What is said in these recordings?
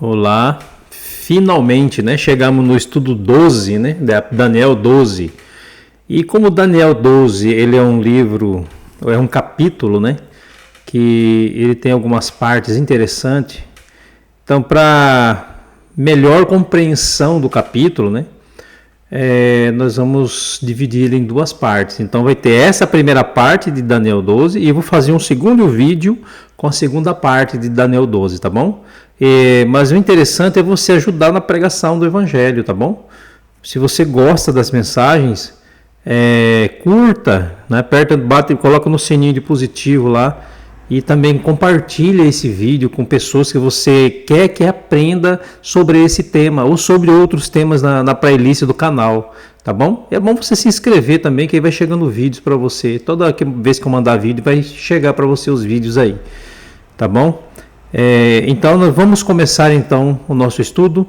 Olá, finalmente, né? Chegamos no estudo 12, né? Daniel 12. E como Daniel 12, ele é um livro, é um capítulo, né? Que ele tem algumas partes interessantes. Então, para melhor compreensão do capítulo, né? Nós vamos dividir ele em duas partes. Então vai ter essa primeira parte de Daniel 12 e eu vou fazer um segundo vídeo com a segunda parte de Daniel 12, tá bom? Mas o interessante é você ajudar na pregação do Evangelho, tá bom? Se você gosta das mensagens, curta, né? Aperta, bate, coloca no sininho de positivo lá e também compartilha esse vídeo com pessoas que você quer que aprenda sobre esse tema ou sobre outros temas na playlist do canal, tá bom? É bom você se inscrever também, que aí vai chegando vídeos para você. Toda vez que eu mandar vídeo, vai chegar para você os vídeos aí, tá bom? Então, nós vamos começar então o nosso estudo.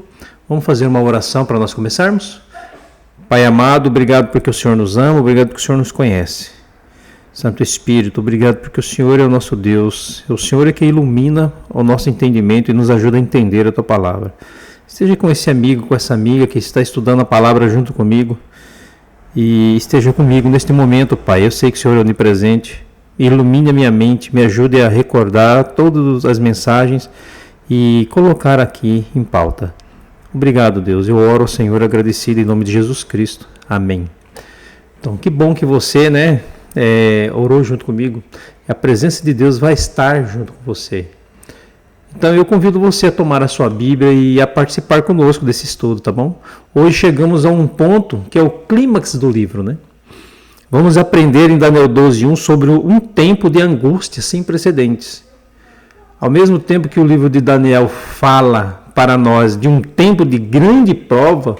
Vamos fazer uma oração para nós começarmos? Pai amado, obrigado porque o Senhor nos ama, obrigado porque o Senhor nos conhece. Santo Espírito, obrigado porque o Senhor é o nosso Deus, o Senhor é que ilumina o nosso entendimento e nos ajuda a entender a Tua Palavra. Esteja com esse amigo, com essa amiga que está estudando a Palavra junto comigo e esteja comigo neste momento, Pai. Eu sei que o Senhor é onipresente, ilumine a minha mente, me ajude a recordar todas as mensagens e colocar aqui em pauta. Obrigado, Deus. Eu oro ao Senhor agradecido em nome de Jesus Cristo. Amém. Então, que bom que você, né? Orou junto comigo, a presença de Deus vai estar junto com você. Então eu convido você a tomar a sua Bíblia e a participar conosco desse estudo, tá bom? Hoje chegamos a um ponto que é o clímax do livro, né? Vamos aprender em Daniel 12:1 sobre um tempo de angústia sem precedentes. Ao mesmo tempo que o livro de Daniel fala para nós de um tempo de grande prova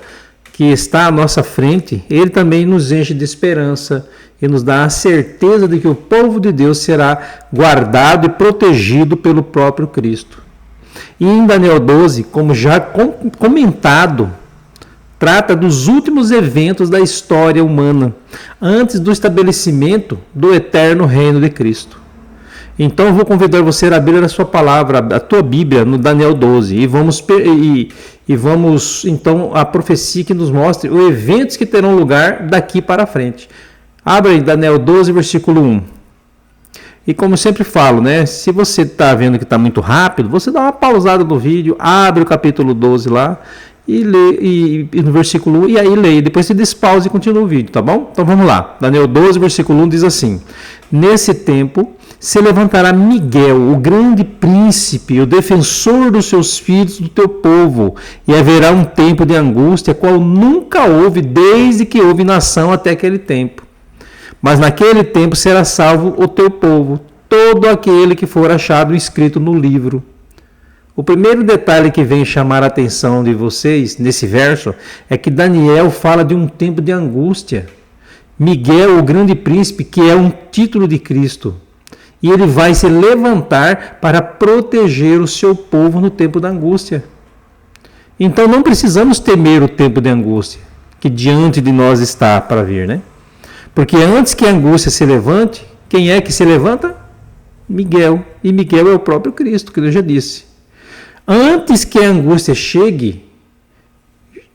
que está à nossa frente, ele também nos enche de esperança e nos dá a certeza de que o povo de Deus será guardado e protegido pelo próprio Cristo. E em Daniel 12, como já comentado, trata dos últimos eventos da história humana, antes do estabelecimento do eterno reino de Cristo. Então eu vou convidar você a abrir a sua palavra, a tua Bíblia, no Daniel 12, e vamos então a profecia que nos mostre os eventos que terão lugar daqui para frente. Abra em Daniel 12, versículo 1. E como eu sempre falo, né? Se você está vendo que está muito rápido, você dá uma pausada no vídeo, abre o capítulo 12 lá e lê e no versículo 1 e aí lê. Depois você despausa e continua o vídeo, tá bom? Então vamos lá. Daniel 12, versículo 1 diz assim: Nesse tempo se levantará Miguel, o grande príncipe, o defensor dos seus filhos, do teu povo, e haverá um tempo de angústia, qual nunca houve desde que houve nação até aquele tempo. Mas naquele tempo será salvo o teu povo, todo aquele que for achado escrito no livro. O primeiro detalhe que vem chamar a atenção de vocês nesse verso é que Daniel fala de um tempo de angústia. Miguel, o grande príncipe, que é um título de Cristo, e ele vai se levantar para proteger o seu povo no tempo da angústia. Então não precisamos temer o tempo de angústia que diante de nós está para vir, né? Porque antes que a angústia se levante, quem é que se levanta? Miguel. E Miguel é o próprio Cristo, que eu já disse. Antes que a angústia chegue,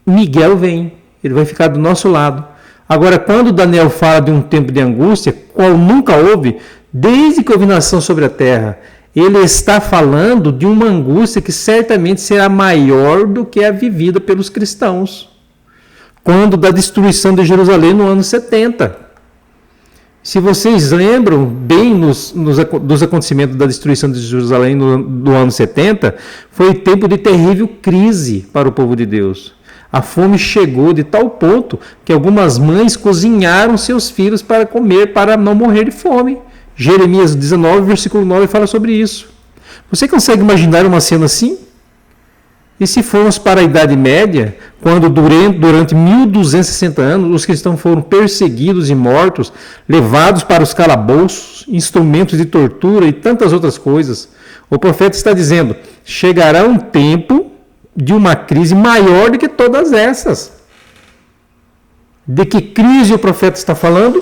Miguel vem. Ele vai ficar do nosso lado. Agora, quando Daniel fala de um tempo de angústia, qual nunca houve, desde que houve nação sobre a terra, ele está falando de uma angústia que certamente será maior do que a vivida pelos cristãos, quando da destruição de Jerusalém no ano 70. Se vocês lembram bem dos acontecimentos da destruição de Jerusalém no ano 70, foi tempo de terrível crise para o povo de Deus. A fome chegou de tal ponto que algumas mães cozinharam seus filhos para comer, para não morrer de fome. Jeremias 19, versículo 9 fala sobre isso. Você consegue imaginar uma cena assim? E se formos para a Idade Média, quando durante 1260 anos os cristãos foram perseguidos e mortos, levados para os calabouços, instrumentos de tortura e tantas outras coisas, o profeta está dizendo: chegará um tempo de uma crise maior do que todas essas. De que crise o profeta está falando?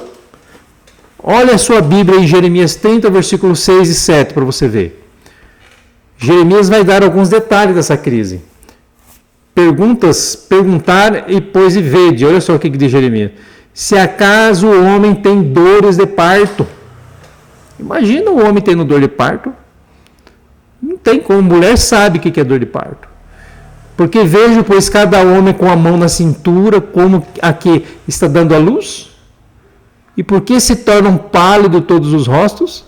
Olha a sua Bíblia em Jeremias 30, versículos 6 e 7 para você ver. Jeremias vai dar alguns detalhes dessa crise. Perguntar e pois e vede. Olha só o que diz Jeremias. Se acaso o homem tem dores de parto. Imagina o homem tendo dor de parto. Não tem como. Mulher sabe o que é dor de parto. Porque vejo, pois, cada homem com a mão na cintura, como a que está dando a luz. E por que se tornam pálidos todos os rostos?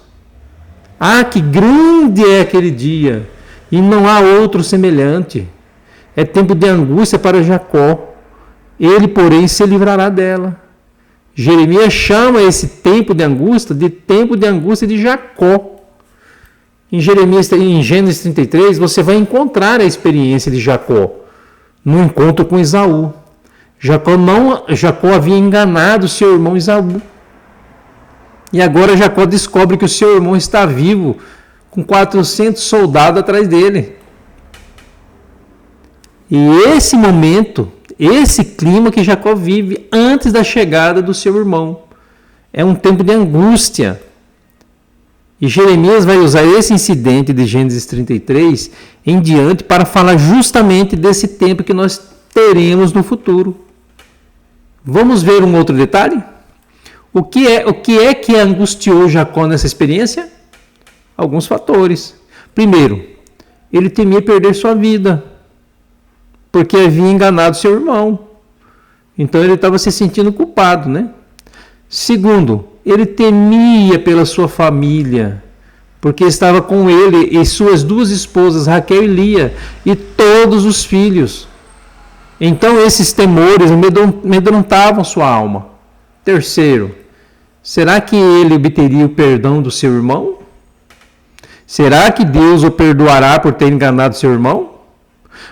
Ah, que grande é aquele dia, e não há outro semelhante. É tempo de angústia para Jacó. Ele, porém, se livrará dela. Jeremias chama esse tempo de angústia de Jacó. Em Gênesis 33, você vai encontrar a experiência de Jacó no encontro com Esaú. Jacó havia enganado seu irmão Esaú. E agora Jacó descobre que o seu irmão está vivo, com 400 soldados atrás dele. E esse momento, esse clima que Jacó vive antes da chegada do seu irmão, é um tempo de angústia. E Jeremias vai usar esse incidente de Gênesis 33 em diante para falar justamente desse tempo que nós teremos no futuro. Vamos ver um outro detalhe? O que é que angustiou Jacó nessa experiência? Alguns fatores. Primeiro, ele temia perder sua vida, porque havia enganado seu irmão. Então ele estava se sentindo culpado, né? Segundo, ele temia pela sua família, porque estava com ele e suas duas esposas, Raquel e Lia, e todos os filhos. Então esses temores amedrontavam sua alma. Terceiro, será que ele obteria o perdão do seu irmão? Será que Deus o perdoará por ter enganado seu irmão?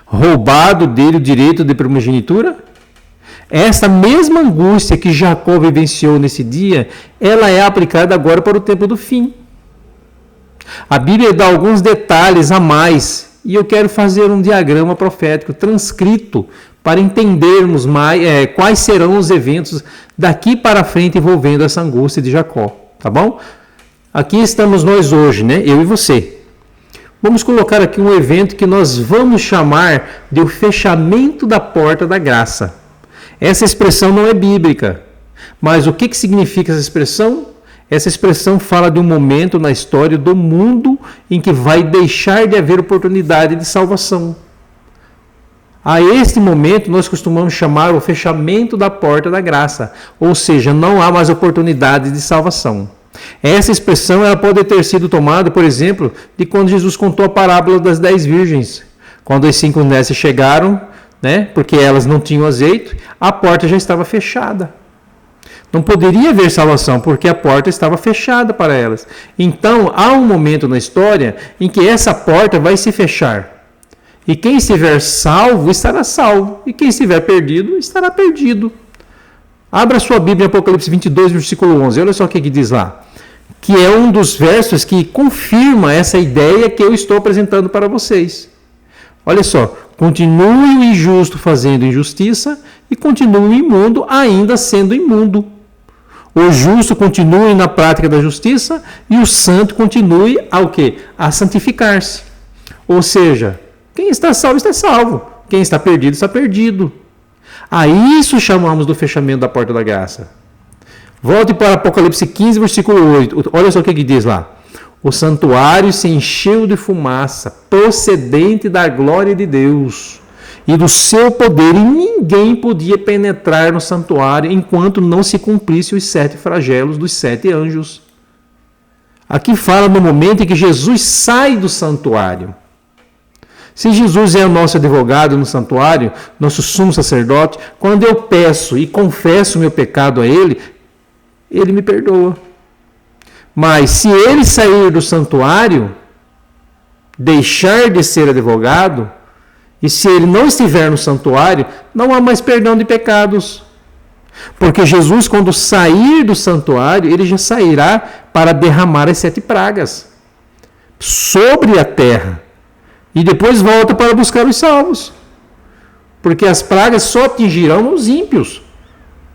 Roubado dele o direito de primogenitura? Essa mesma angústia que Jacó vivenciou nesse dia, ela é aplicada agora para o tempo do fim. A Bíblia dá alguns detalhes a mais, e eu quero fazer um diagrama profético transcrito para entendermos mais quais serão os eventos daqui para frente envolvendo essa angústia de Jacó, tá bom? Aqui estamos nós hoje, né? Eu e você. Vamos colocar aqui um evento que nós vamos chamar de o fechamento da porta da graça. Essa expressão não é bíblica, mas o que significa essa expressão? Essa expressão fala de um momento na história do mundo em que vai deixar de haver oportunidade de salvação. A este momento nós costumamos chamar o fechamento da porta da graça, ou seja, não há mais oportunidade de salvação. Essa expressão ela pode ter sido tomada, por exemplo, de quando Jesus contou a parábola das 10 virgens. Quando as 5 nécias chegaram, né, porque elas não tinham azeite, a porta já estava fechada. Não poderia haver salvação, porque a porta estava fechada para elas. Então, há um momento na história em que essa porta vai se fechar. E quem estiver salvo, estará salvo. E quem estiver perdido, estará perdido. Abra sua Bíblia em Apocalipse 22, versículo 11. Olha só o que diz lá. Que é um dos versos que confirma essa ideia que eu estou apresentando para vocês. Olha só. Continue o injusto fazendo injustiça e continue o imundo ainda sendo imundo. O justo continue na prática da justiça e o santo continue ao quê? A santificar-se. Ou seja, quem está salvo está salvo. Quem está perdido está perdido. A isso chamamos do fechamento da porta da graça. Volte para Apocalipse 15, versículo 8. Olha só o que diz lá. O santuário se encheu de fumaça, procedente da glória de Deus e do seu poder, e ninguém podia penetrar no santuário enquanto não se cumprisse os 7 flagelos dos 7 anjos. Aqui fala no momento em que Jesus sai do santuário. Se Jesus é o nosso advogado no santuário, nosso sumo sacerdote, quando eu peço e confesso o meu pecado a Ele, Ele me perdoa. Mas se ele sair do santuário, deixar de ser advogado, e se ele não estiver no santuário, não há mais perdão de pecados. Porque Jesus, quando sair do santuário, ele já sairá para derramar as 7 pragas sobre a terra. E depois volta para buscar os salvos. Porque as pragas só atingirão os ímpios.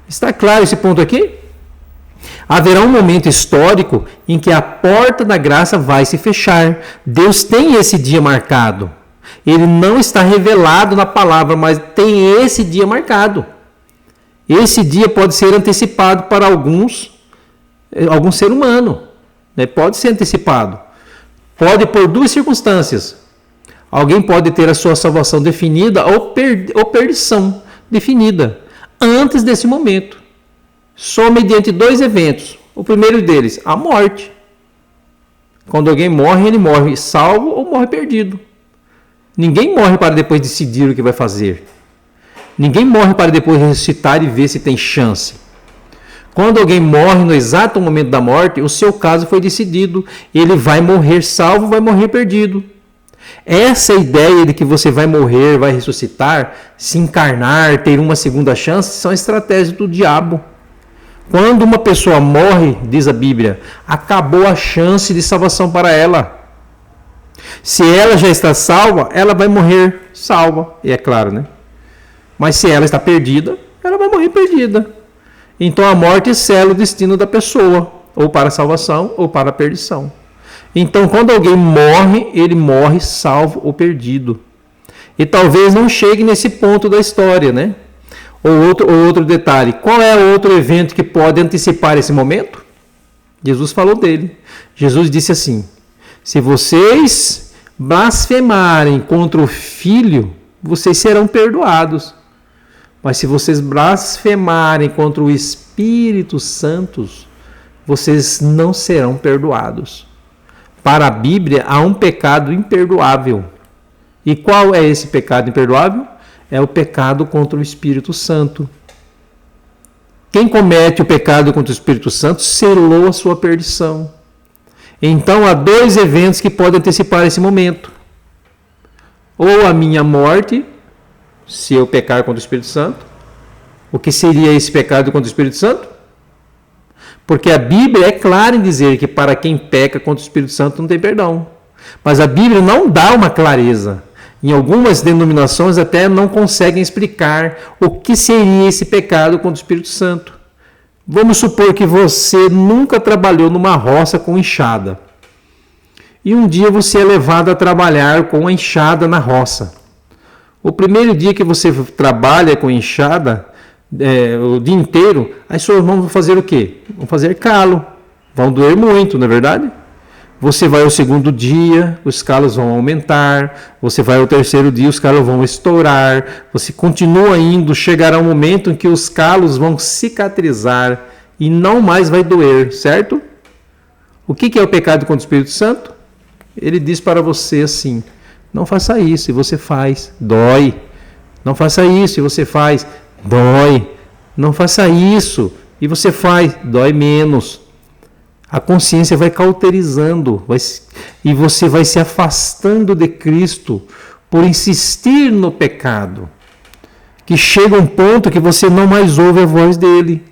Está claro esse ponto aqui? Haverá um momento histórico em que a porta da graça vai se fechar. Deus tem esse dia marcado. Ele não está revelado na palavra, mas tem esse dia marcado. Esse dia pode ser antecipado para algum ser humano. Né? Pode ser antecipado. Pode por duas circunstâncias. Alguém pode ter a sua salvação definida ou perdição definida antes desse momento. Só mediante dois eventos. O primeiro deles, a morte. Quando alguém morre, ele morre salvo ou morre perdido. Ninguém morre para depois decidir o que vai fazer. Ninguém morre para depois ressuscitar e ver se tem chance. Quando alguém morre no exato momento da morte, o seu caso foi decidido. Ele vai morrer salvo, vai morrer perdido. Essa ideia de que você vai morrer, vai ressuscitar, se encarnar, ter uma segunda chance, são estratégias do diabo. Quando uma pessoa morre, diz a Bíblia, acabou a chance de salvação para ela. Se ela já está salva, ela vai morrer salva. E é claro, né? Mas se ela está perdida, ela vai morrer perdida. Então a morte sela o destino da pessoa, ou para a salvação, ou para a perdição. Então quando alguém morre, ele morre salvo ou perdido. E talvez não chegue nesse ponto da história, né? Outro detalhe, qual é o outro evento que pode antecipar esse momento? Jesus falou dele. Jesus disse assim: se vocês blasfemarem contra o Filho, vocês serão perdoados. Mas se vocês blasfemarem contra o Espírito Santo, vocês não serão perdoados. Para a Bíblia, há um pecado imperdoável. E qual é esse pecado imperdoável? É o pecado contra o Espírito Santo. Quem comete o pecado contra o Espírito Santo selou a sua perdição. Então há dois eventos que podem antecipar esse momento. Ou a minha morte, se eu pecar contra o Espírito Santo. O que seria esse pecado contra o Espírito Santo? Porque a Bíblia é clara em dizer que para quem peca contra o Espírito Santo não tem perdão. Mas a Bíblia não dá uma clareza. Em algumas denominações até não conseguem explicar o que seria esse pecado contra o Espírito Santo. Vamos supor que você nunca trabalhou numa roça com enxada. E um dia você é levado a trabalhar com a enxada na roça. O primeiro dia que você trabalha com enxada, o dia inteiro, as suas mãos vão fazer o quê? Vão fazer calo. Vão doer muito, não é verdade? Você vai ao segundo dia, os calos vão aumentar. Você vai ao terceiro dia, os calos vão estourar. Você continua indo, chegará um momento em que os calos vão cicatrizar e não mais vai doer, certo? O que é o pecado contra o Espírito Santo? Ele diz para você assim: não faça isso, e você faz, dói. Não faça isso, e você faz, dói. Não faça isso, e você faz, dói menos. A consciência vai cauterizando e você vai se afastando de Cristo por insistir no pecado, que chega um ponto que você não mais ouve a voz dele.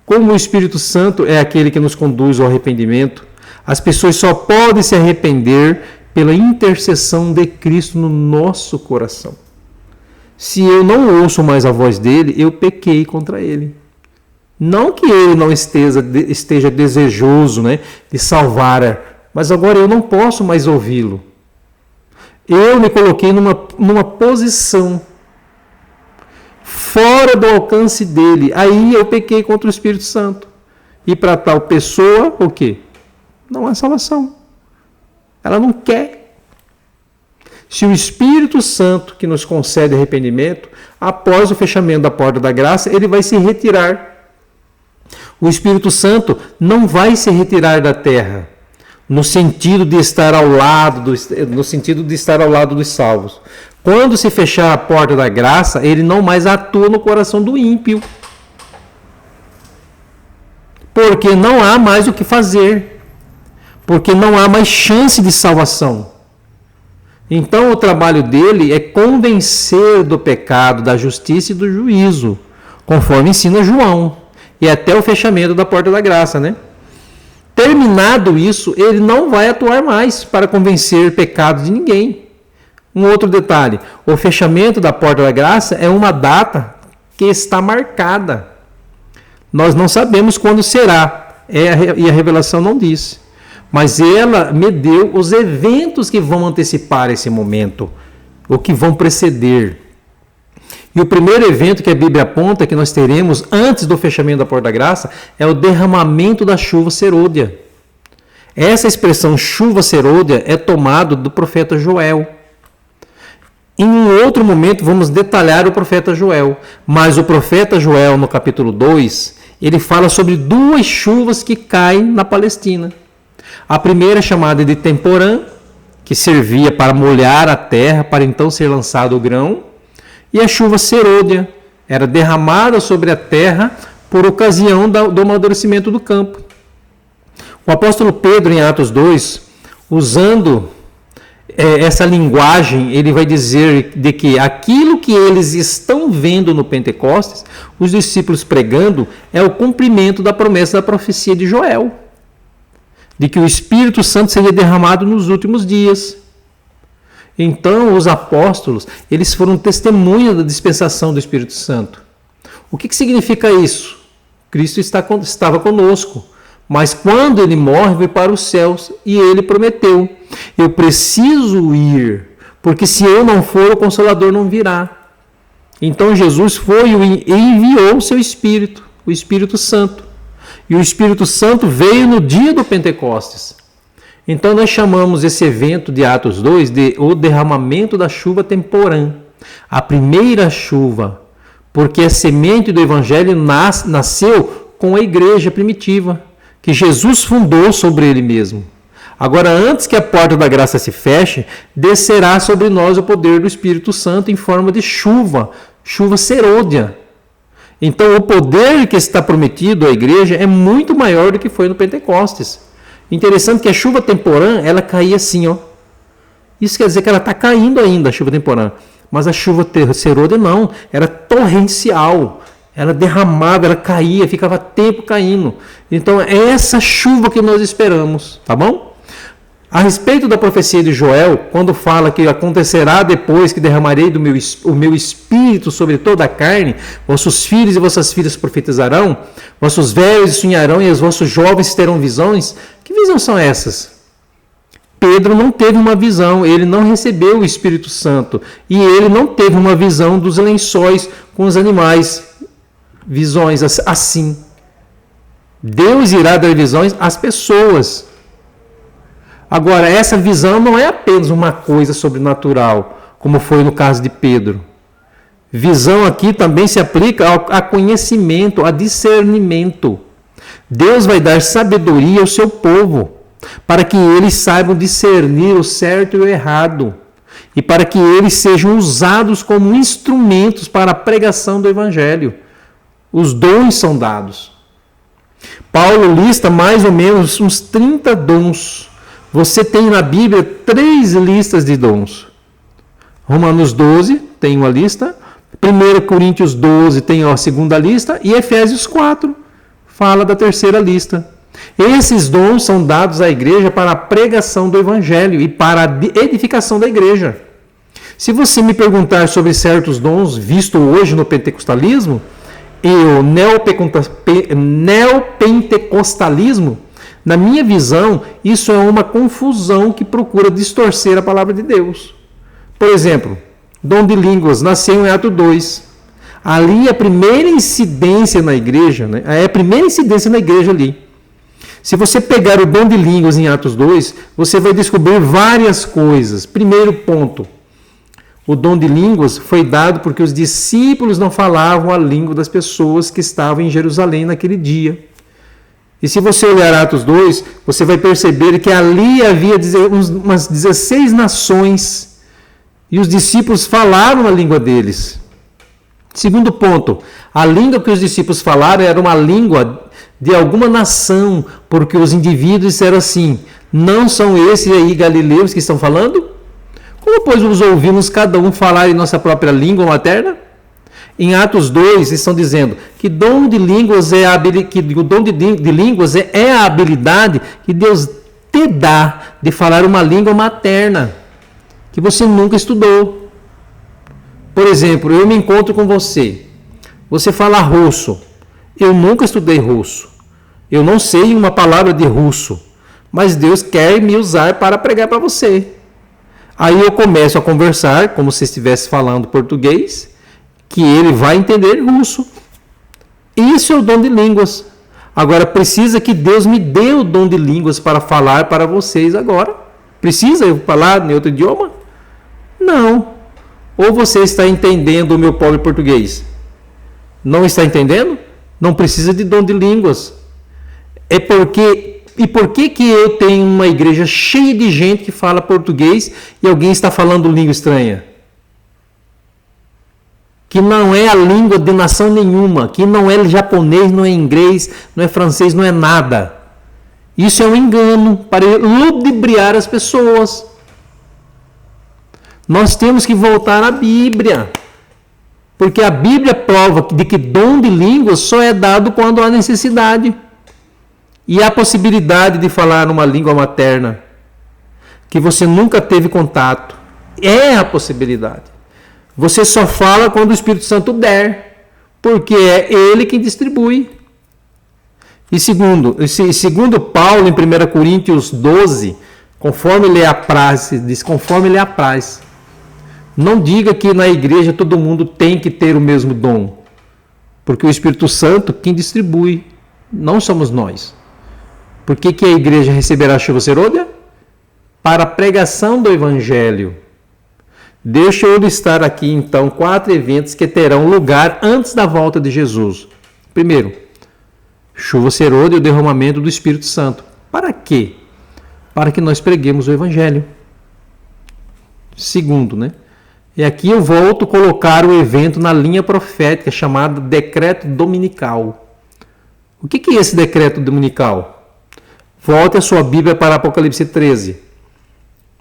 Como o Espírito Santo é aquele que nos conduz ao arrependimento, as pessoas só podem se arrepender pela intercessão de Cristo no nosso coração. Se eu não ouço mais a voz dele, eu pequei contra ele. Não que ele não esteja desejoso, né, de salvar, mas agora eu não posso mais ouvi-lo. Eu me coloquei numa posição fora do alcance dele. Aí eu pequei contra o Espírito Santo. E para tal pessoa, o quê? Não há salvação. Ela não quer. Se o Espírito Santo, que nos concede arrependimento, após o fechamento da porta da graça, ele vai se retirar. O Espírito Santo não vai se retirar da terra, no sentido de estar ao lado dos salvos. Quando se fechar a porta da graça, ele não mais atua no coração do ímpio. Porque não há mais o que fazer. Porque não há mais chance de salvação. Então o trabalho dele é convencer do pecado, da justiça e do juízo, conforme ensina João. E até o fechamento da porta da graça, né? Terminado isso, ele não vai atuar mais para convencer pecado de ninguém. Um outro detalhe, o fechamento da porta da graça é uma data que está marcada. Nós não sabemos quando será, e a revelação não diz. Mas ela me deu os eventos que vão antecipar esse momento, ou que vão preceder. E o primeiro evento que a Bíblia aponta que nós teremos antes do fechamento da porta da graça é o derramamento da chuva serôdia. Essa expressão chuva serôdia é tomada do profeta Joel. Em um outro momento vamos detalhar o profeta Joel, mas o profeta Joel no capítulo 2, ele fala sobre duas chuvas que caem na Palestina. A primeira é chamada de temporã, que servia para molhar a terra para então ser lançado o grão, e a chuva serôdia era derramada sobre a terra por ocasião do amadurecimento do campo. O apóstolo Pedro, em Atos 2, usando essa linguagem, ele vai dizer de que aquilo que eles estão vendo no Pentecostes, os discípulos pregando, é o cumprimento da promessa da profecia de Joel, de que o Espírito Santo seria derramado nos últimos dias. Então, os apóstolos, eles foram testemunha da dispensação do Espírito Santo. O que significa isso? Cristo estava conosco, mas quando ele morre, foi para os céus e ele prometeu: eu preciso ir, porque se eu não for, o Consolador não virá. Então, Jesus foi e enviou o seu Espírito, o Espírito Santo. E o Espírito Santo veio no dia do Pentecostes. Então nós chamamos esse evento de Atos 2 de o derramamento da chuva temporã. A primeira chuva, porque a semente do Evangelho nasceu com a igreja primitiva, que Jesus fundou sobre ele mesmo. Agora, antes que a porta da graça se feche, descerá sobre nós o poder do Espírito Santo em forma de chuva, chuva serôdia. Então, o poder que está prometido à igreja é muito maior do que foi no Pentecostes. Interessante que a chuva temporã, ela caía assim, ó. Isso quer dizer que ela está caindo ainda, a chuva temporã. Mas a chuva serôdia não, era torrencial. Ela derramava, ela caía, ficava tempo caindo. Então, é essa chuva que nós esperamos, tá bom? A respeito da profecia de Joel, quando fala que acontecerá depois que derramarei o meu espírito sobre toda a carne, vossos filhos e vossas filhas profetizarão, vossos velhos sonharão e os vossos jovens terão visões. Que visões são essas? Pedro não teve uma visão, ele não recebeu o Espírito Santo e ele não teve uma visão dos lençóis com os animais. Visões assim. Deus irá dar visões às pessoas. Agora, essa visão não é apenas uma coisa sobrenatural, como foi no caso de Pedro. Visão aqui também se aplica a conhecimento, a discernimento. Deus vai dar sabedoria ao seu povo, para que eles saibam discernir o certo e o errado, e para que eles sejam usados como instrumentos para a pregação do Evangelho. Os dons são dados. Paulo lista mais ou menos uns 30 dons. Você tem na Bíblia 3 listas de dons. Romanos 12 tem uma lista, 1 Coríntios 12 tem a segunda lista e Efésios 4 fala da terceira lista. Esses dons são dados à igreja para a pregação do Evangelho e para a edificação da igreja. Se você me perguntar sobre certos dons vistos hoje no pentecostalismo e o neopentecostalismo, na minha visão, isso é uma confusão que procura distorcer a palavra de Deus. Por exemplo, dom de línguas nasceu em Atos 2. Ali a primeira incidência na igreja, né? É a primeira incidência na igreja ali. Se você pegar o dom de línguas em Atos 2, você vai descobrir várias coisas. Primeiro ponto, o dom de línguas foi dado porque os discípulos não falavam a língua das pessoas que estavam em Jerusalém naquele dia. E se você olhar Atos 2, você vai perceber que ali havia umas 16 nações e os discípulos falaram a língua deles. Segundo ponto, a língua que os discípulos falaram era uma língua de alguma nação, porque os indivíduos disseram assim: não são esses aí galileus que estão falando? Como, pois, os ouvimos cada um falar em nossa própria língua materna? Em Atos 2, estão dizendo que dom de línguas o dom de línguas é a habilidade que Deus te dá de falar uma língua materna, que você nunca estudou. Por exemplo, eu me encontro com você. Você fala russo. Eu nunca estudei russo. Eu não sei uma palavra de russo. Mas Deus quer me usar para pregar para você. Aí eu começo a conversar, como se estivesse falando português, que ele vai entender russo. Isso é o dom de línguas. Agora, precisa que Deus me dê o dom de línguas para falar para vocês agora. Precisa eu falar em outro idioma? Não. Ou você está entendendo o meu pobre português? Não está entendendo? Não precisa de dom de línguas. É porque... E por que que eu tenho uma igreja cheia de gente que fala português e alguém está falando língua estranha? Que não é a língua de nação nenhuma, que não é japonês, não é inglês, não é francês, não é nada. Isso é um engano para ludibriar as pessoas. Nós temos que voltar à Bíblia. Porque a Bíblia prova de que dom de línguas só é dado quando há necessidade. E a possibilidade de falar uma língua materna que você nunca teve contato. É a possibilidade. Você só fala quando o Espírito Santo der, porque é Ele quem distribui. E segundo Paulo, em 1 Coríntios 12, conforme lhe apraz, diz, conforme lhe apraz. Não diga que na igreja todo mundo tem que ter o mesmo dom, porque o Espírito Santo quem distribui, não somos nós. Por que a igreja receberá chuva serôdia? Para a pregação do Evangelho. Deixa eu listar aqui, então, 4 eventos que terão lugar antes da volta de Jesus. Primeiro, chuva serôdia e o derramamento do Espírito Santo. Para quê? Para que nós preguemos o Evangelho. Segundo, né? E aqui eu volto a colocar o evento na linha profética, chamado decreto dominical. O que é esse decreto dominical? Volte a sua Bíblia para Apocalipse 13,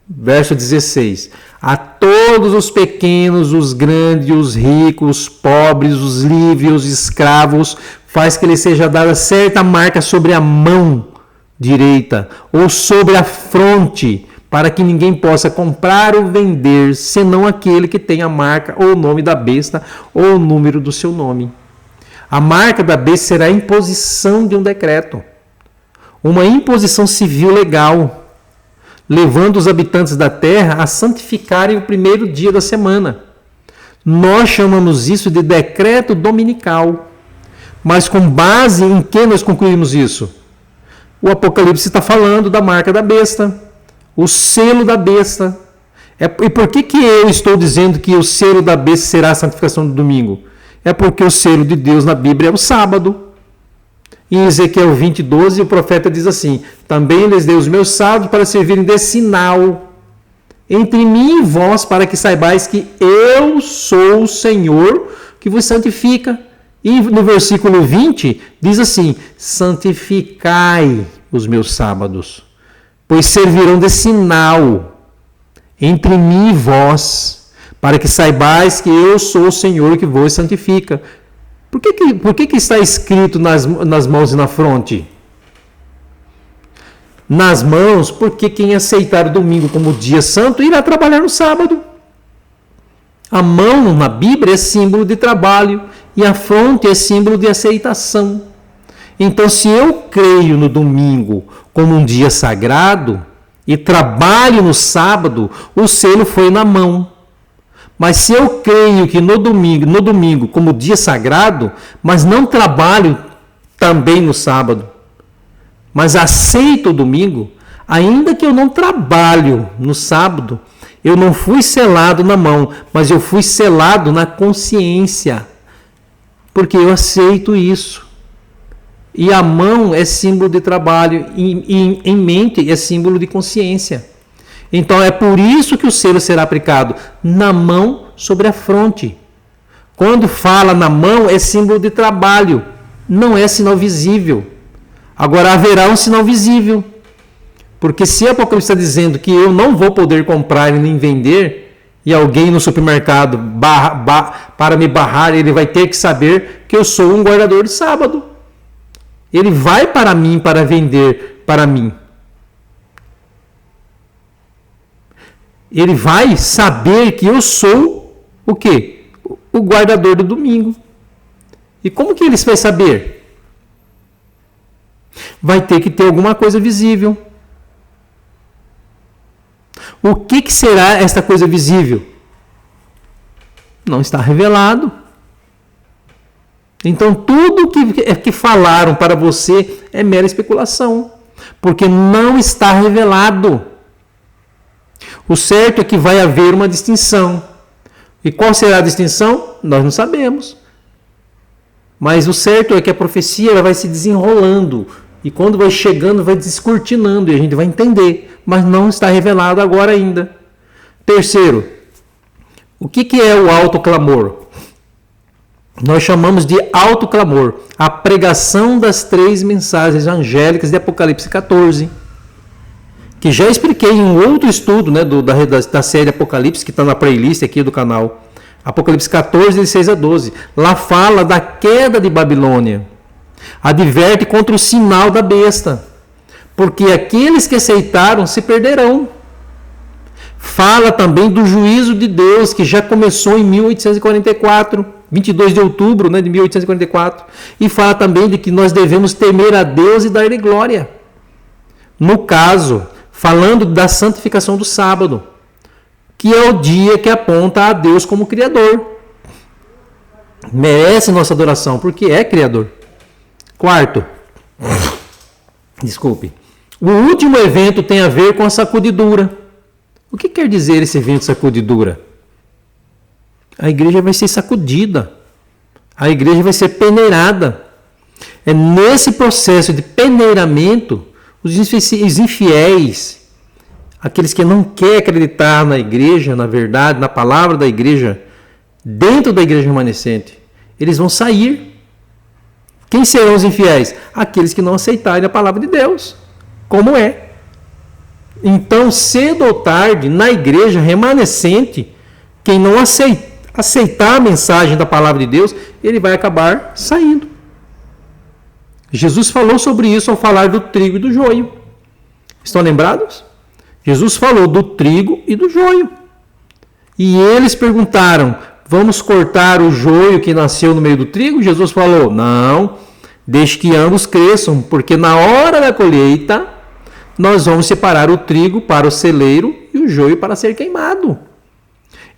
verso 16. A todos os pequenos, os grandes, os ricos, os pobres, os livres, os escravos, faz que lhe seja dada certa marca sobre a mão direita ou sobre a fronte, para que ninguém possa comprar ou vender, senão aquele que tem a marca ou o nome da besta ou o número do seu nome. A marca da besta será a imposição de um decreto. Uma imposição civil legal, levando os habitantes da terra a santificarem o primeiro dia da semana. Nós chamamos isso de decreto dominical. Mas com base em que nós concluímos isso? O Apocalipse está falando da marca da besta, o selo da besta. E por que eu estou dizendo que o selo da besta será a santificação do domingo? É porque o selo de Deus na Bíblia é o sábado. Em Ezequiel 20:12, o profeta diz assim: também lhes dei os meus sábados para servirem de sinal entre mim e vós, para que saibais que eu sou o Senhor que vos santifica. E no versículo 20 diz assim: santificai os meus sábados, pois servirão de sinal entre mim e vós, para que saibais que eu sou o Senhor que vos santifica. Por que está escrito nas mãos e na fronte? Nas mãos, porque quem aceitar o domingo como dia santo irá trabalhar no sábado. A mão na Bíblia é símbolo de trabalho e a fronte é símbolo de aceitação. Então, se eu creio no domingo como um dia sagrado e trabalho no sábado, o selo foi na mão. Mas se eu creio que no domingo como dia sagrado, mas não trabalho também no sábado, mas aceito o domingo, ainda que eu não trabalho no sábado, eu não fui selado na mão, mas eu fui selado na consciência, porque eu aceito isso. E a mão é símbolo de trabalho, e em mente é símbolo de consciência. Então é por isso que o selo será aplicado na mão sobre a fronte. Quando fala na mão é símbolo de trabalho, não é sinal visível. Agora haverá um sinal visível. Porque se a Apocalipse está dizendo que eu não vou poder comprar e nem vender, e alguém no supermercado para me barrar, ele vai ter que saber que eu sou um guardador de sábado. Ele vai para mim para vender para mim. Ele vai saber que eu sou o quê? O guardador do domingo. E como que ele vai saber? Vai ter que ter alguma coisa visível. O que será esta coisa visível? Não está revelado. Então, tudo que falaram para você é mera especulação, porque não está revelado. O certo é que vai haver uma distinção. E qual será a distinção? Nós não sabemos. Mas o certo é que a profecia ela vai se desenrolando. E quando vai chegando, vai descortinando e a gente vai entender. Mas não está revelado agora ainda. Terceiro, o que é o autoclamor? Nós chamamos de autoclamor a pregação das 3 mensagens angélicas de Apocalipse 14. Que já expliquei em um outro estudo, né, da série Apocalipse, que está na playlist aqui do canal. Apocalipse 14, de 6 a 12. Lá fala da queda de Babilônia. Adverte contra o sinal da besta. Porque aqueles que aceitaram se perderão. Fala também do juízo de Deus, que já começou em 1844, 22 de outubro, né, de 1844. E fala também de que nós devemos temer a Deus e dar-lhe glória. No caso, falando da santificação do sábado, que é o dia que aponta a Deus como Criador. Merece nossa adoração, porque é Criador. Quarto, desculpe, o último evento tem a ver com a sacudidura. O que quer dizer esse evento de sacudidura? A igreja vai ser sacudida. A igreja vai ser peneirada. É nesse processo de peneiramento, os infiéis, aqueles que não querem acreditar na igreja, na verdade, na palavra da igreja, dentro da igreja remanescente, eles vão sair. Quem serão os infiéis? Aqueles que não aceitarem a palavra de Deus, como é. Então, cedo ou tarde, na igreja remanescente, quem não aceitar a mensagem da palavra de Deus, ele vai acabar saindo. Jesus falou sobre isso ao falar do trigo e do joio. Estão lembrados? Jesus falou do trigo e do joio. E eles perguntaram, vamos cortar o joio que nasceu no meio do trigo? Jesus falou, não, deixe que ambos cresçam, porque na hora da colheita, nós vamos separar o trigo para o celeiro e o joio para ser queimado.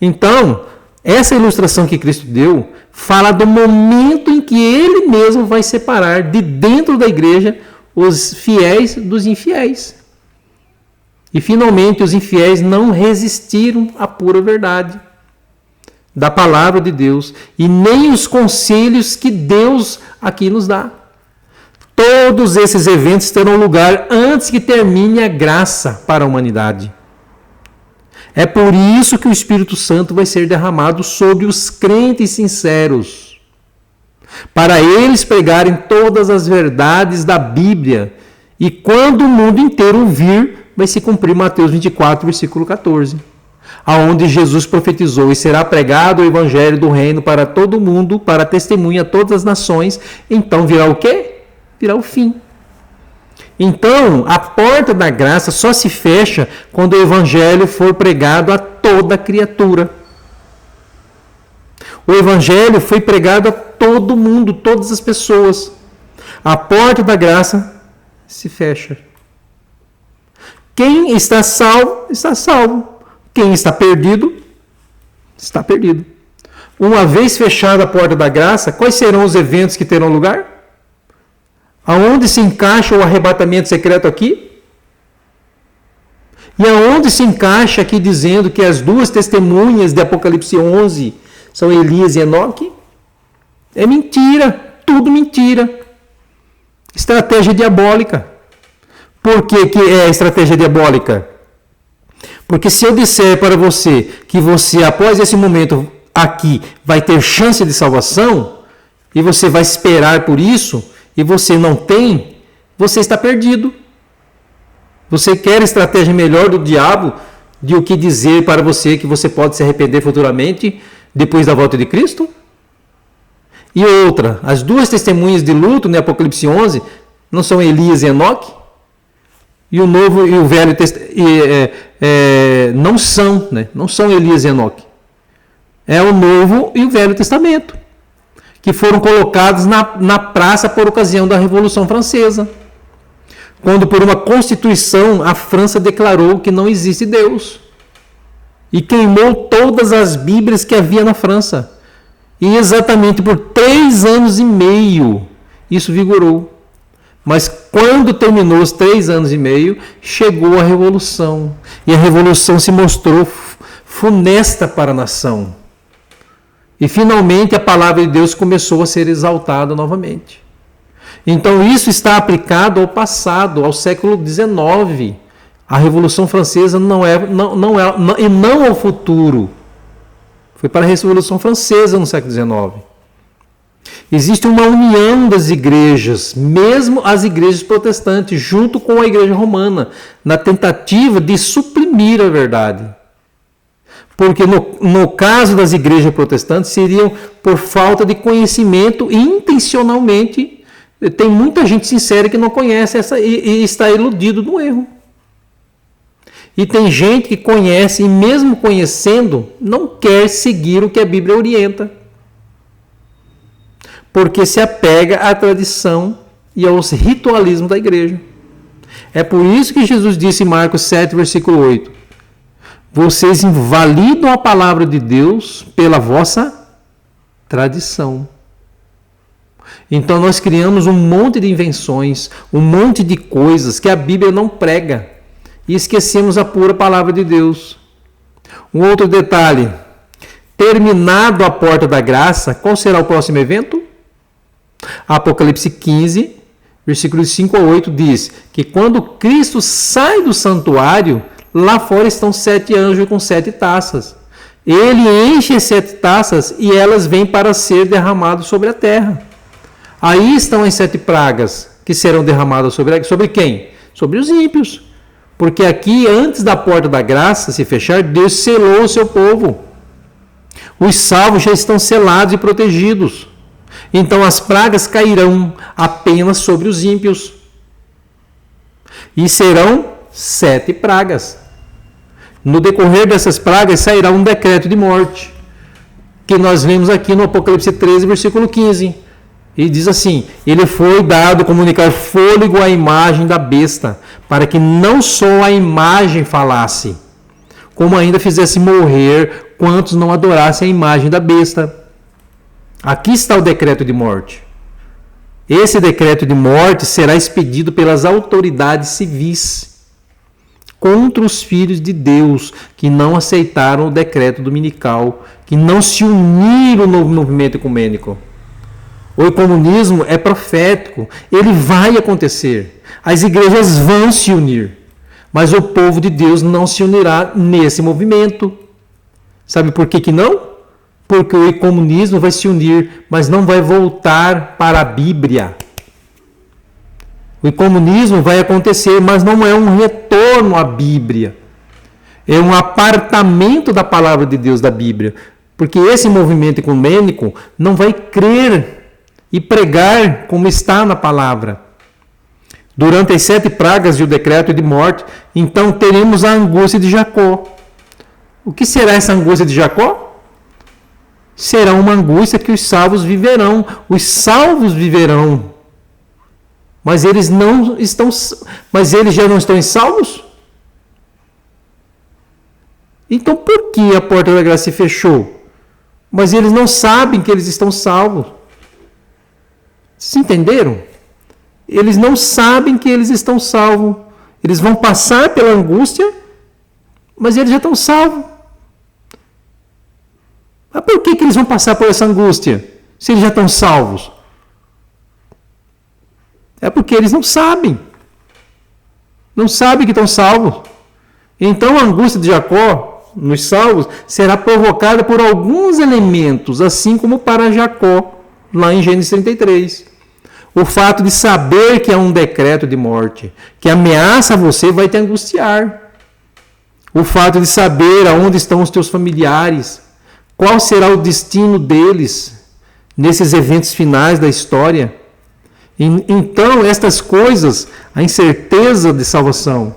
Então, essa ilustração que Cristo deu fala do momento em que Ele mesmo vai separar de dentro da igreja os fiéis dos infiéis. E finalmente os infiéis não resistiram à pura verdade da palavra de Deus e nem os conselhos que Deus aqui nos dá. Todos esses eventos terão lugar antes que termine a graça para a humanidade. É por isso que o Espírito Santo vai ser derramado sobre os crentes sinceros, para eles pregarem todas as verdades da Bíblia. E quando o mundo inteiro ouvir, vai se cumprir Mateus 24, versículo 14, aonde Jesus profetizou, e será pregado o evangelho do reino para todo mundo, para testemunha a todas as nações. Então virá o quê? Virá o fim. Então, a porta da graça só se fecha quando o evangelho for pregado a toda criatura. O evangelho foi pregado a todo mundo, todas as pessoas. A porta da graça se fecha. Quem está salvo, está salvo. Quem está perdido, está perdido. Uma vez fechada a porta da graça, quais serão os eventos que terão lugar? Aonde se encaixa o arrebatamento secreto aqui? E aonde se encaixa aqui dizendo que as 2 testemunhas de Apocalipse 11 são Elias e Enoque? É mentira, tudo mentira. Estratégia diabólica. Por que é estratégia diabólica? Porque se eu disser para você que você, após esse momento aqui, vai ter chance de salvação, e você vai esperar por isso, e você não tem, você está perdido. Você quer estratégia melhor do diabo de o que dizer para você que você pode se arrepender futuramente depois da volta de Cristo? E outra, as 2 testemunhas de luto no Apocalipse 11 não são Elias e Enoque? E o Novo e o Velho não são, né? Não são Elias e Enoque. É o Novo e o Velho Testamento, que foram colocados na praça por ocasião da Revolução Francesa. quando por uma constituição a França declarou que não existe Deus e queimou todas as Bíblias que havia na França. E exatamente por 3 anos e meio isso vigorou. Mas quando terminou os 3 anos e meio, chegou a Revolução. E a Revolução se mostrou funesta para a nação. E finalmente a palavra de Deus começou a ser exaltada novamente. Então isso está aplicado ao passado, ao século XIX. A Revolução Francesa não ao futuro. Foi para a Revolução Francesa no século XIX. Existe uma união das igrejas, mesmo as igrejas protestantes, junto com a igreja romana, na tentativa de suprimir a verdade. Porque no caso das igrejas protestantes, seriam por falta de conhecimento e intencionalmente. Tem muita gente sincera que não conhece essa e está iludido no erro. E tem gente que conhece e mesmo conhecendo, não quer seguir o que a Bíblia orienta. Porque se apega à tradição e aos ritualismos da igreja. É por isso que Jesus disse em Marcos 7, versículo 8: vocês invalidam a palavra de Deus pela vossa tradição. Então nós criamos um monte de invenções, um monte de coisas que a Bíblia não prega. E esquecemos a pura palavra de Deus. Um outro detalhe: terminado a porta da graça, qual será o próximo evento? Apocalipse 15, versículos 5 a 8 diz que quando Cristo sai do santuário, lá fora estão 7 anjos com 7 taças. Ele enche as 7 taças e elas vêm para ser derramadas sobre a terra. Aí estão as 7 pragas que serão derramadas sobre quem? Sobre os ímpios. Porque aqui, antes da porta da graça se fechar, Deus selou o seu povo. Os salvos já estão selados e protegidos. Então as pragas cairão apenas sobre os ímpios. E serão 7 pragas. No decorrer dessas pragas sairá um decreto de morte, que nós vemos aqui no Apocalipse 13, versículo 15. E diz assim: ele foi dado comunicar fôlego à imagem da besta, para que não só a imagem falasse, como ainda fizesse morrer quantos não adorassem a imagem da besta. Aqui está o decreto de morte. Esse decreto de morte será expedido pelas autoridades civis contra os filhos de Deus que não aceitaram o decreto dominical, que não se uniram no movimento ecumênico. O ecumenismo é profético, ele vai acontecer. As igrejas vão se unir, mas o povo de Deus não se unirá nesse movimento. Sabe por que não? Porque o ecumenismo vai se unir, mas não vai voltar para a Bíblia. O ecumenismo vai acontecer, mas não é um retorno à Bíblia. É um apartamento da palavra de Deus da Bíblia. Porque esse movimento ecumênico não vai crer e pregar como está na palavra. Durante as 7 pragas e o decreto de morte, então teremos a angústia de Jacó. O que será essa angústia de Jacó? Será uma angústia que os salvos viverão. Os salvos viverão. Mas eles já não estão salvos? Então por que a porta da graça se fechou? Mas eles não sabem que eles estão salvos. Vocês entenderam? Eles não sabem que eles estão salvos. Eles vão passar pela angústia, mas eles já estão salvos. Mas por que eles vão passar por essa angústia, se eles já estão salvos? É porque eles não sabem. Não sabem que estão salvos. Então a angústia de Jacó, nos salvos, será provocada por alguns elementos, assim como para Jacó, lá em Gênesis 33. O fato de saber que há um decreto de morte, que ameaça você, vai te angustiar. O fato de saber aonde estão os teus familiares, qual será o destino deles nesses eventos finais da história. Então, estas coisas, a incerteza de salvação,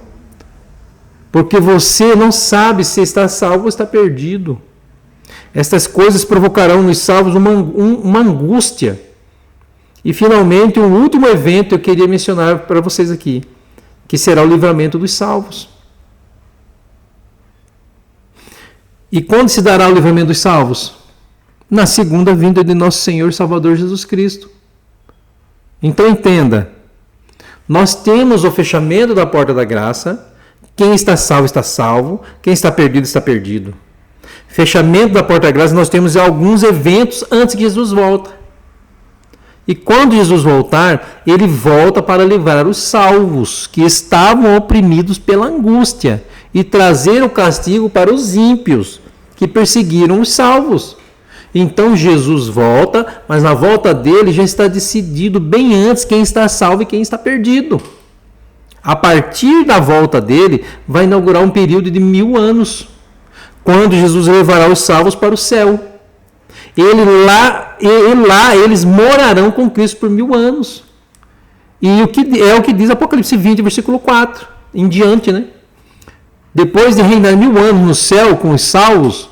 porque você não sabe se está salvo ou está perdido. Estas coisas provocarão nos salvos uma angústia. E, finalmente, um último evento eu queria mencionar para vocês aqui. que será o livramento dos salvos. E quando se dará o livramento dos salvos? Na segunda vinda de nosso Senhor e Salvador Jesus Cristo. Então entenda, nós temos o fechamento da porta da graça, quem está salvo, quem está perdido está perdido. Fechamento da porta da graça, nós temos alguns eventos antes que Jesus volta. E quando Jesus voltar, ele volta para livrar os salvos que estavam oprimidos pela angústia e trazer o castigo para os ímpios que perseguiram os salvos. Então Jesus volta, mas na volta dele já está decidido bem antes quem está salvo e quem está perdido. A partir da volta dele, vai inaugurar um período de 1000 anos, quando Jesus levará os salvos para o céu. Lá eles morarão com Cristo por 1000 anos. E o que diz Apocalipse 20, versículo 4, em diante, né? Depois de reinar 1000 anos no céu com os salvos,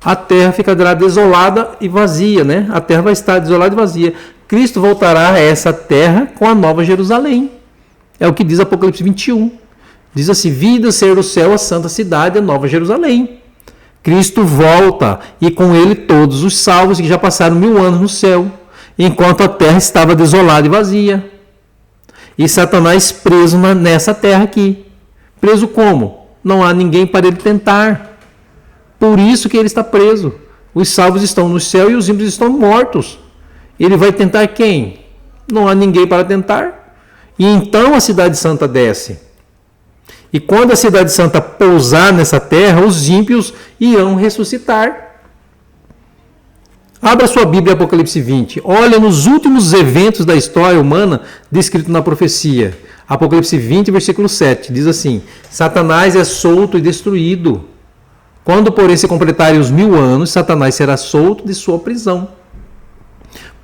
a terra ficará desolada e vazia, né? A terra vai estar desolada e vazia. Cristo voltará a essa terra com a nova Jerusalém. É o que diz Apocalipse 21. Diz assim: vi descer do céu a santa cidade, a nova Jerusalém. Cristo volta e com ele todos os salvos que já passaram 1000 anos no céu, enquanto a terra estava desolada e vazia. E Satanás preso nessa terra aqui. Preso como? Não há ninguém para ele tentar. Por isso que ele está preso. Os salvos estão no céu e os ímpios estão mortos. Ele vai tentar quem? Não há ninguém para tentar. E então a cidade santa desce. E quando a cidade santa pousar nessa terra, os ímpios irão ressuscitar. Abra sua Bíblia, Apocalipse 20. Olha nos últimos eventos da história humana descrito na profecia. Apocalipse 20, versículo 7. Diz assim: Satanás é solto e destruído. Quando, porém, se completarem os 1000 anos, Satanás será solto de sua prisão.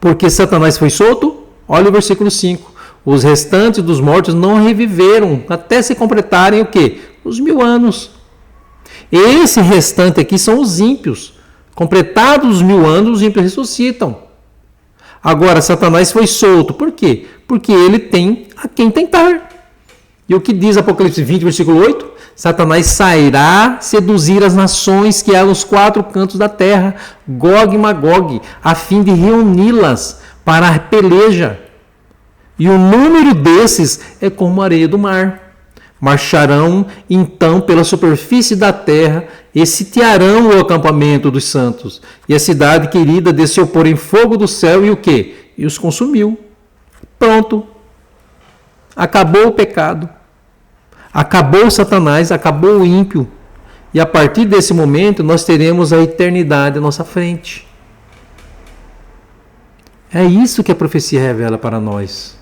Porque Satanás foi solto? Olha o versículo 5. Os restantes dos mortos não reviveram até se completarem o quê? Os 1000 anos. Esse restante aqui são os ímpios. Completados os 1000 anos, os ímpios ressuscitam. Agora, Satanás foi solto. Por quê? Porque ele tem a quem tentar. E o que diz Apocalipse 20, versículo 8? Satanás sairá seduzir as nações que há nos 4 cantos da terra, Gog e Magog, a fim de reuni-las para a peleja. E o número desses é como a areia do mar. Marcharão então pela superfície da terra e sitiarão o acampamento dos santos. E a cidade querida desceu por em fogo do céu e o quê? E os consumiu. Pronto. Acabou o pecado. Acabou Satanás, acabou o ímpio. E a partir desse momento nós teremos a eternidade à nossa frente. É isso que a profecia revela para nós.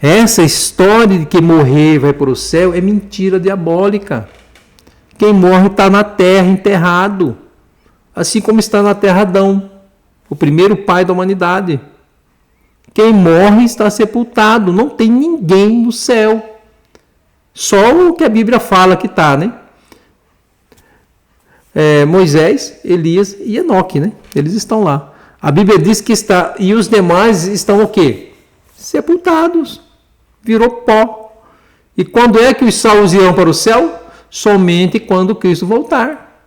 Essa história de que morrer vai para o céu é mentira diabólica. Quem morre está na terra, enterrado. Assim como está na terra Adão, o primeiro pai da humanidade. Quem morre está sepultado, não tem ninguém no céu. Só o que a Bíblia fala que está, né? Moisés, Elias e Enoque, né? Eles estão lá. A Bíblia diz que está, e os demais estão o quê? Sepultados. Virou pó. E quando é que os salvos irão para o céu? Somente quando Cristo voltar.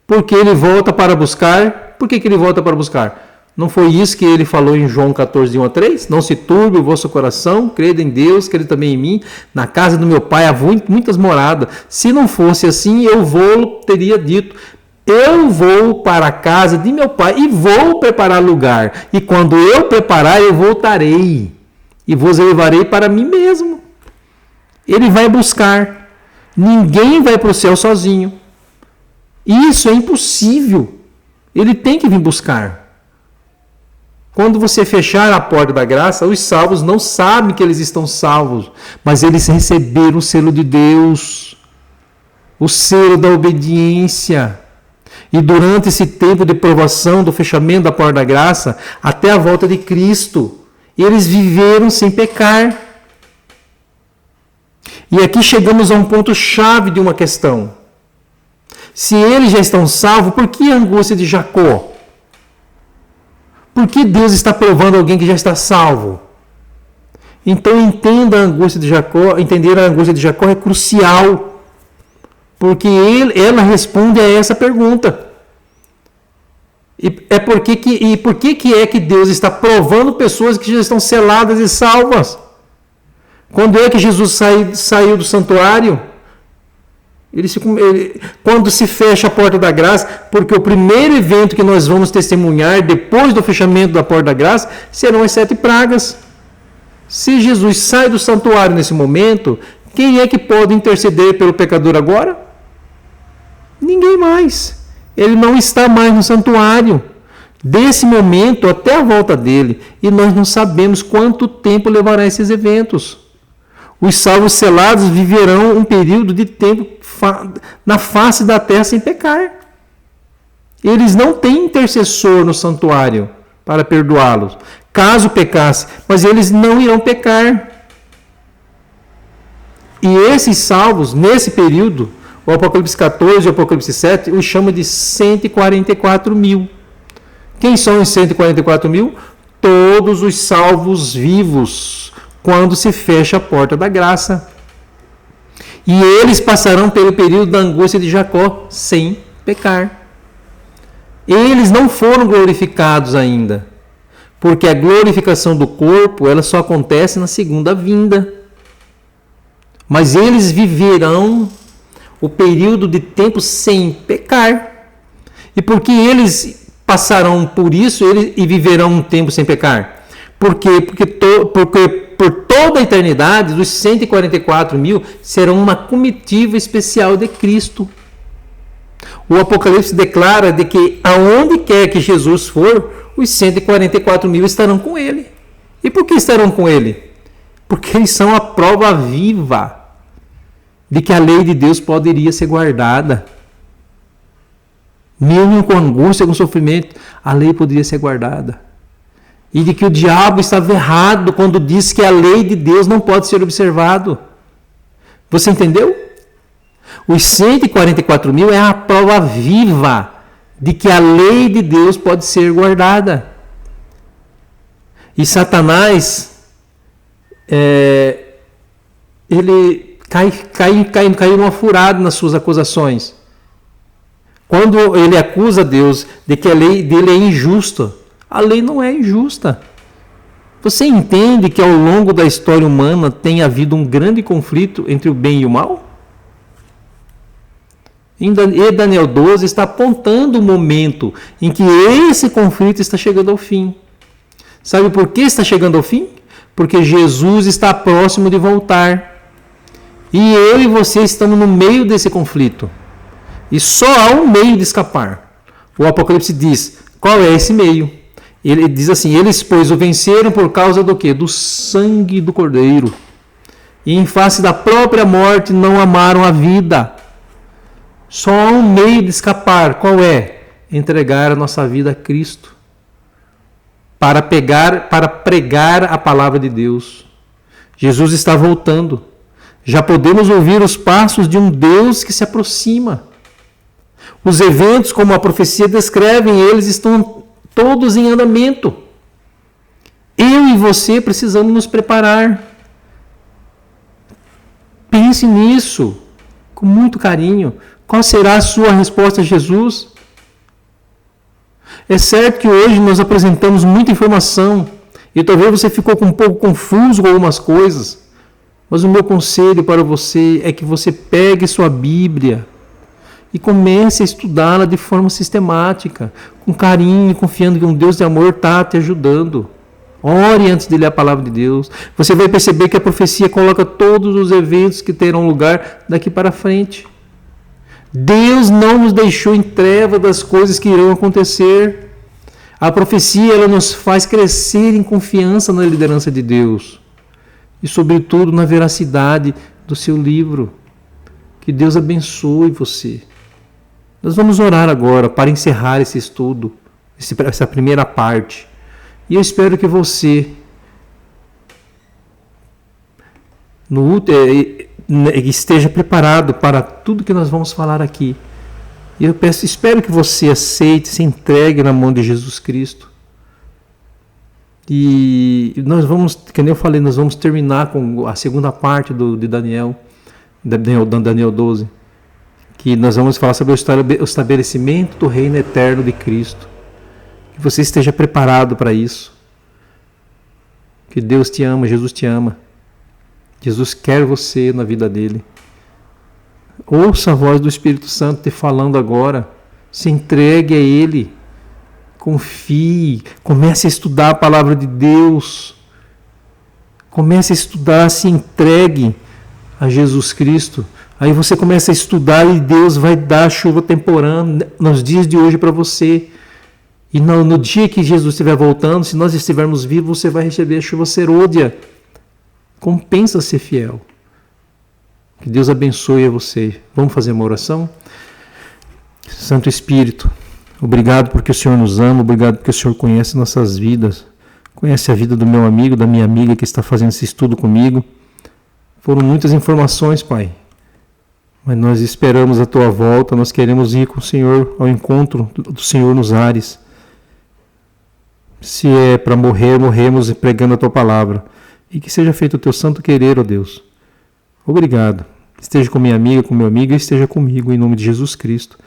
Porque ele volta para buscar. Por que ele volta para buscar? Não foi isso que ele falou em João 14, 1 a 3? Não se turbe o vosso coração, crede em Deus, crede também em mim. Na casa do meu pai há muitas moradas. Se não fosse assim, teria dito, eu vou para a casa de meu pai e vou preparar lugar. E quando eu preparar, eu voltarei. E vos levarei para mim mesmo. Ele vai buscar. Ninguém vai para o céu sozinho. Isso é impossível. Ele tem que vir buscar. Quando você fechar a porta da graça, os salvos não sabem que eles estão salvos, mas eles receberam o selo de Deus, o selo da obediência. E durante esse tempo de provação, do fechamento da porta da graça, até a volta de Cristo, eles viveram sem pecar. E aqui chegamos a um ponto-chave de uma questão. Se eles já estão salvos, por que a angústia de Jacó? Por que Deus está provando alguém que já está salvo? Então entenda a angústia de Jacó, entender a angústia de Jacó é crucial, porque ela responde a essa pergunta. E por que é que Deus está provando pessoas que já estão seladas e salvas? Quando é que Jesus saiu do santuário? Quando se fecha a porta da graça, porque o primeiro evento que nós vamos testemunhar depois do fechamento da porta da graça serão as 7 pragas. Se Jesus sai do santuário nesse momento, quem é que pode interceder pelo pecador agora? Ninguém mais. Ele não está mais no santuário. Desse momento até a volta dele. E nós não sabemos quanto tempo levará esses eventos. Os salvos selados viverão um período de tempo na face da terra sem pecar. Eles não têm intercessor no santuário para perdoá-los, caso pecasse, mas eles não irão pecar. E esses salvos, nesse período, o Apocalipse 14 e o Apocalipse 7, os chama de 144 mil. Quem são os 144 mil? Todos os salvos vivos, quando se fecha a porta da graça. E eles passarão pelo período da angústia de Jacó sem pecar. Eles não foram glorificados ainda, porque a glorificação do corpo ela só acontece na segunda vinda. Mas eles viverão o período de tempo sem pecar. E por que eles passarão por isso e viverão um tempo sem pecar? Porque por toda a eternidade, os 144 mil serão uma comitiva especial de Cristo. O Apocalipse declara de que aonde quer que Jesus for, os 144 mil estarão com ele. E por que estarão com ele? Porque eles são a prova viva de que a lei de Deus poderia ser guardada. Mesmo com angústia, com sofrimento, a lei poderia ser guardada. E de que o diabo estava errado quando disse que a lei de Deus não pode ser observado. Você entendeu? Os 144 mil é a prova viva de que a lei de Deus pode ser guardada. E Satanás, ele caiu numa furada nas suas acusações. Quando ele acusa Deus de que a lei dele é injusta, a lei não é injusta. Você entende que ao longo da história humana tem havido um grande conflito entre o bem e o mal? E Daniel 12 está apontando o momento em que esse conflito está chegando ao fim. Sabe por que está chegando ao fim? Porque Jesus está próximo de voltar. E eu e você estamos no meio desse conflito. E só há um meio de escapar. O Apocalipse diz, qual é esse meio? Ele diz assim, eles, pois, o venceram por causa do quê? Do sangue do Cordeiro. E em face da própria morte não amaram a vida. Só há um meio de escapar. Qual é? Entregar a nossa vida a Cristo. Para pregar a palavra de Deus. Jesus está voltando. Já podemos ouvir os passos de um Deus que se aproxima. Os eventos, como a profecia descrevem, eles estão todos em andamento. Eu e você precisamos nos preparar. Pense nisso com muito carinho. Qual será a sua resposta a Jesus? É certo que hoje nós apresentamos muita informação e talvez você ficou um pouco confuso com algumas coisas, mas o meu conselho para você é que você pegue sua Bíblia e comece a estudá-la de forma sistemática, com carinho, confiando que um Deus de amor está te ajudando. Ore antes de ler a palavra de Deus. Você vai perceber que a profecia coloca todos os eventos que terão lugar daqui para frente. Deus não nos deixou em treva das coisas que irão acontecer. A profecia ela nos faz crescer em confiança na liderança de Deus e, sobretudo, na veracidade do seu livro. Que Deus abençoe você. Nós vamos orar agora para encerrar esse estudo, essa primeira parte. E eu espero que você esteja preparado para tudo que nós vamos falar aqui. E eu espero que você aceite, se entregue na mão de Jesus Cristo. E nós vamos, como eu falei, nós vamos terminar com a segunda parte de Daniel 12, que nós vamos falar sobre o estabelecimento do reino eterno de Cristo. Que você esteja preparado para isso. Que Deus te ama, Jesus te ama. Jesus quer você na vida dele. Ouça a voz do Espírito Santo te falando agora. Se entregue a Ele. Confie. Comece a estudar a palavra de Deus. Comece a estudar, se entregue a Jesus Cristo. Aí você começa a estudar e Deus vai dar chuva temporã nos dias de hoje para você. E no dia que Jesus estiver voltando, se nós estivermos vivos, você vai receber a chuva serôdia. Compensa ser fiel. Que Deus abençoe a você. Vamos fazer uma oração? Santo Espírito, obrigado porque o Senhor nos ama, obrigado porque o Senhor conhece nossas vidas, conhece a vida do meu amigo, da minha amiga que está fazendo esse estudo comigo. Foram muitas informações, Pai, mas nós esperamos a Tua volta, nós queremos ir com o Senhor ao encontro do Senhor nos ares. Se é para morrer, morremos pregando a Tua palavra. E que seja feito o Teu santo querer, ó Deus. Obrigado. Esteja com minha amiga, com meu amigo e esteja comigo, em nome de Jesus Cristo.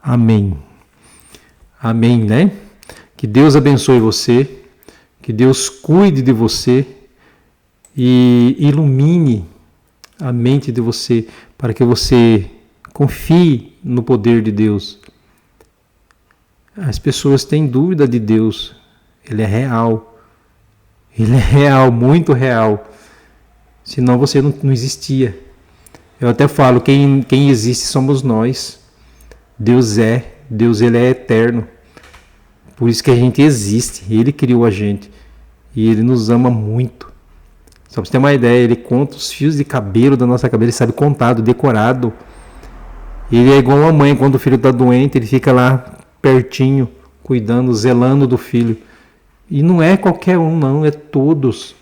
Amém. Amém, né? Que Deus abençoe você, que Deus cuide de você e ilumine a mente de você para que você confie no poder de Deus. As pessoas têm dúvida de Deus. Ele é real. Ele é real, muito real. Senão você não existia. Eu até falo, quem existe somos nós. Deus ele é eterno. Por isso que a gente existe. Ele criou a gente. E Ele nos ama muito. Só para você ter uma ideia, Ele conta os fios de cabelo da nossa cabeça. Ele sabe contado, decorado. Ele é igual a mãe, quando o filho está doente, ele fica lá pertinho, cuidando, zelando do filho. E não é qualquer um, não, é todos.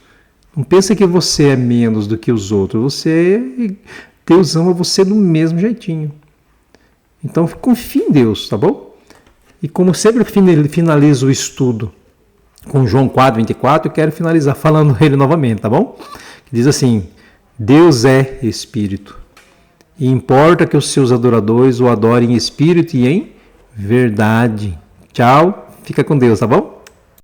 Não pensa que você é menos do que os outros. Deus ama você do mesmo jeitinho. Então confie em Deus, tá bom? E como sempre finalizo o estudo com João 4:24, eu quero finalizar falando ele novamente, tá bom? Que diz assim: Deus é Espírito, e importa que os seus adoradores o adorem em espírito e em verdade. Tchau, fica com Deus, tá bom?